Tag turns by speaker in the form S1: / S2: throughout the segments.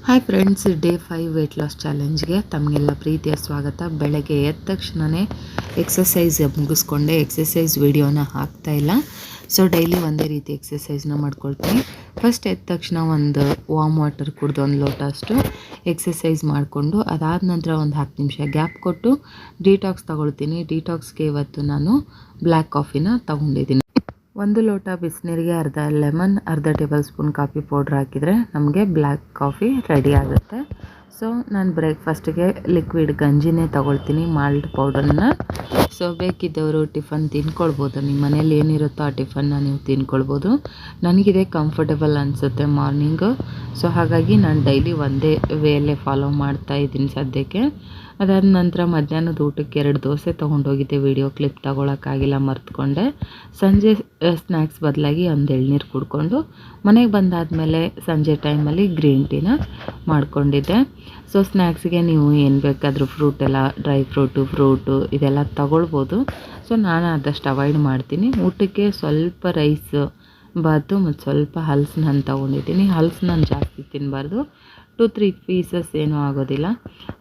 S1: Hi friends, day 5 weight loss ಚಾಲೆಂಜ್ಗೆ ತಮಗೆಲ್ಲ ಪ್ರೀತಿಯ ಸ್ವಾಗತ. ಬೆಳಗ್ಗೆ ಎದ್ದ ತಕ್ಷಣವೇ ಎಕ್ಸಸೈಸ್ ಮುಗಿಸ್ಕೊಂಡೆ. ಎಕ್ಸಸೈಸ್ ವಿಡಿಯೋನ ಹಾಕ್ತಾಯಿಲ್ಲ. ಸೊ ಡೈಲಿ ಒಂದೇ ರೀತಿ ಎಕ್ಸಸೈಸ್ನ ಮಾಡ್ಕೊಳ್ತೀನಿ. ಫಸ್ಟ್ ಎದ್ದ ತಕ್ಷಣ ಒಂದು ವಾಮ್ ವಾಟರ್ ಕುಡಿದು ಒಂದು ಲೋಟ ಅಷ್ಟು ಎಕ್ಸಸೈಸ್ ಮಾಡಿಕೊಂಡು ಅದಾದ ನಂತರ ಒಂದು 10 ನಿಮಿಷ ಗ್ಯಾಪ್ ಕೊಟ್ಟು ಡಿಟಾಕ್ಸ್ ತಗೊಳ್ತೀನಿ. ಡಿಟಾಕ್ಸ್ಗೆ ಇವತ್ತು ನಾನು ಬ್ಲ್ಯಾಕ್ ಕಾಫಿನ ತಗೊಂಡಿದ್ದೀನಿ. 1 ಲೋಟ ಬಿಸಿನೀರಿಗೆ ಅರ್ಧ ಲೆಮನ್, ಅರ್ಧ ಟೇಬಲ್ ಸ್ಪೂನ್ ಕಾಫಿ ಪೌಡ್ರ್ ಹಾಕಿದರೆ ನಮಗೆ ಬ್ಲ್ಯಾಕ್ ಕಾಫಿ ರೆಡಿ ಆಗುತ್ತೆ. ಸೊ ನಾನು ಬ್ರೇಕ್ಫಾಸ್ಟಿಗೆ ಲಿಕ್ವಿಡ್ ಗಂಜಿನೇ ತಗೊಳ್ತೀನಿ, ಮಾಲ್ಟ್ ಪೌಡರ್ನ. ಸೊ ಬೇಕಿದ್ದವರು ಟಿಫನ್ ತಿನ್ಕೊಳ್ಬೋದು, ನಿಮ್ಮ ಮನೇಲಿ ಏನಿರುತ್ತೋ ಆ ಟಿಫನ್ನ ನೀವು ತಿನ್ಕೊಳ್ಬೋದು. ನನಗಿದೆ ಕಂಫರ್ಟಬಲ್ ಅನಿಸುತ್ತೆ ಮಾರ್ನಿಂಗು. ಸೊ ಹಾಗಾಗಿ ನಾನು ಡೈಲಿ ಒಂದೇ ವೇಲೆ ಫಾಲೋ ಮಾಡ್ತಾಯಿದ್ದೀನಿ ಸದ್ಯಕ್ಕೆ. ಅದಾದ ನಂತರ ಮಧ್ಯಾಹ್ನದ ಊಟಕ್ಕೆ 2 ದೋಸೆ ತೊಗೊಂಡೋಗಿದ್ದೆ. ವಿಡಿಯೋ ಕ್ಲಿಪ್ ತಗೊಳಕ್ಕಾಗಿಲ್ಲ, ಮರ್ತ್ಕೊಂಡೆ. ಸಂಜೆ ಸ್ನ್ಯಾಕ್ಸ್ ಬದಲಾಗಿ ಒಂದು ಎಳ್ನೀರು ಕುಡ್ಕೊಂಡು ಮನೆಗೆ ಬಂದಾದಮೇಲೆ ಸಂಜೆ ಟೈಮಲ್ಲಿ ಗ್ರೀನ್ ಟೀನ ಮಾಡ್ಕೊಂಡಿದ್ದೆ. ಸೊ ಸ್ನ್ಯಾಕ್ಸಿಗೆ ನೀವು ಏನು ಬೇಕಾದರೂ ಡ್ರೈ ಫ್ರೂಟು ಇದೆಲ್ಲ ತಗೊಳ್ಬೋದು. ಸೊ ನಾನು ಆದಷ್ಟು ಅವಾಯ್ಡ್ ಮಾಡ್ತೀನಿ. ಊಟಕ್ಕೆ ಸ್ವಲ್ಪ ರೈಸ್ ಬಾತು ಮತ್ತು ಸ್ವಲ್ಪ ಹಲಸಿನ ಹಣ್ಣು ತೊಗೊಂಡಿದ್ದೀನಿ. ಹಲಸಿನ ಹಣ್ಣು ಜಾಸ್ತಿ ತಿನ್ನಬಾರ್ದು, 2-3 ಪೀಸಸ್ ಏನೂ ಆಗೋದಿಲ್ಲ.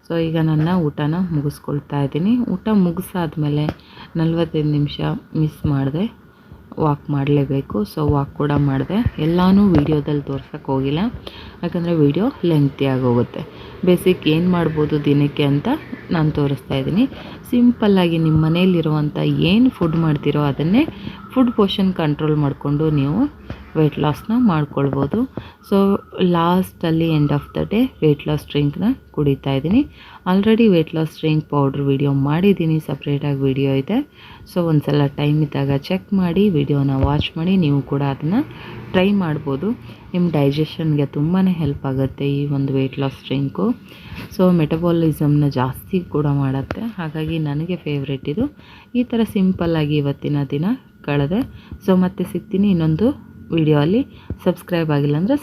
S1: ಸೊ ಈಗ ನನ್ನ ಊಟನ ಮುಗಿಸ್ಕೊಳ್ತಾ ಇದ್ದೀನಿ. ಊಟ ಮುಗಿಸಾದ್ಮೇಲೆ 45 ನಿಮಿಷ ಮಿಸ್ ಮಾಡಿದೆ, ವಾಕ್ ಮಾಡಲೇಬೇಕು. ಸೊ ವಾಕ್ ಕೂಡ ಮಾಡಿದೆ. ಎಲ್ಲನೂ ವೀಡಿಯೋದಲ್ಲಿ ತೋರ್ಸೋಕ್ಕೆ ಹೋಗಿಲ್ಲ, ಯಾಕಂದರೆ ವೀಡಿಯೋ ಲೆಂಗ್ತಿಯಾಗಿ ಹೋಗುತ್ತೆ. ಬೇಸಿಕ್ ಏನು ಮಾಡ್ಬೋದು ದಿನಕ್ಕೆ ಅಂತ ನಾನು ತೋರಿಸ್ತಾ ಇದ್ದೀನಿ. ಸಿಂಪಲ್ಲಾಗಿ ನಿಮ್ಮ ಮನೆಯಲ್ಲಿರುವಂಥ ಏನು ಫುಡ್ ಮಾಡ್ತೀರೋ ಅದನ್ನೇ ಫುಡ್ ಪೋರ್ಷನ್ ಕಂಟ್ರೋಲ್ ಮಾಡಿಕೊಂಡು ನೀವು ವೆಯ್ಟ್ ಲಾಸ್ನ ಮಾಡ್ಕೊಳ್ಬೋದು. ಸೊ ಲಾಸ್ಟಲ್ಲಿ end of the day weight loss ಡ್ರಿಂಕ್ನ ಕುಡಿತಾ ಇದ್ದೀನಿ. Already weight loss drink powder video ಮಾಡಿದ್ದೀನಿ, ಸಪ್ರೇಟಾಗಿ ವಿಡಿಯೋ ಇದೆ. ಸೊ ಒಂದು ಸಲ ಟೈಮ್ ಇದ್ದಾಗ ಚೆಕ್ ಮಾಡಿ, ವಿಡಿಯೋನ ವಾಚ್ ಮಾಡಿ, ನೀವು ಕೂಡ ಅದನ್ನು ಟ್ರೈ ಮಾಡ್ಬೋದು. ನಿಮ್ಮ ಡೈಜೆಷನ್ಗೆ ತುಂಬಾ ಹೆಲ್ಪ್ ಆಗುತ್ತೆ ಈ ಒಂದು ವೆಯ್ಟ್ ಲಾಸ್ ಡ್ರಿಂಕು. ಸೊ ಮೆಟಬಾಲಿಸಮ್ನ ಜಾಸ್ತಿ ಕೂಡ ಮಾಡುತ್ತೆ. ಹಾಗಾಗಿ ನನಗೆ ಫೇವ್ರೇಟ್ ಇದು. ಈ ಥರ ಸಿಂಪಲ್ಲಾಗಿ ಇವತ್ತಿನ ದಿನ ಕಳೆದೆ. ಸೊ ಮತ್ತೆ ಸಿಗ್ತೀನಿ ಇನ್ನೊಂದು ವಿಡಿಯೋ ಅಲ್ಲಿ. ಸಬ್ಸ್ಕ್ರೈಬ್ ಆಗಿಲ್ಲ ಅಂದರೆ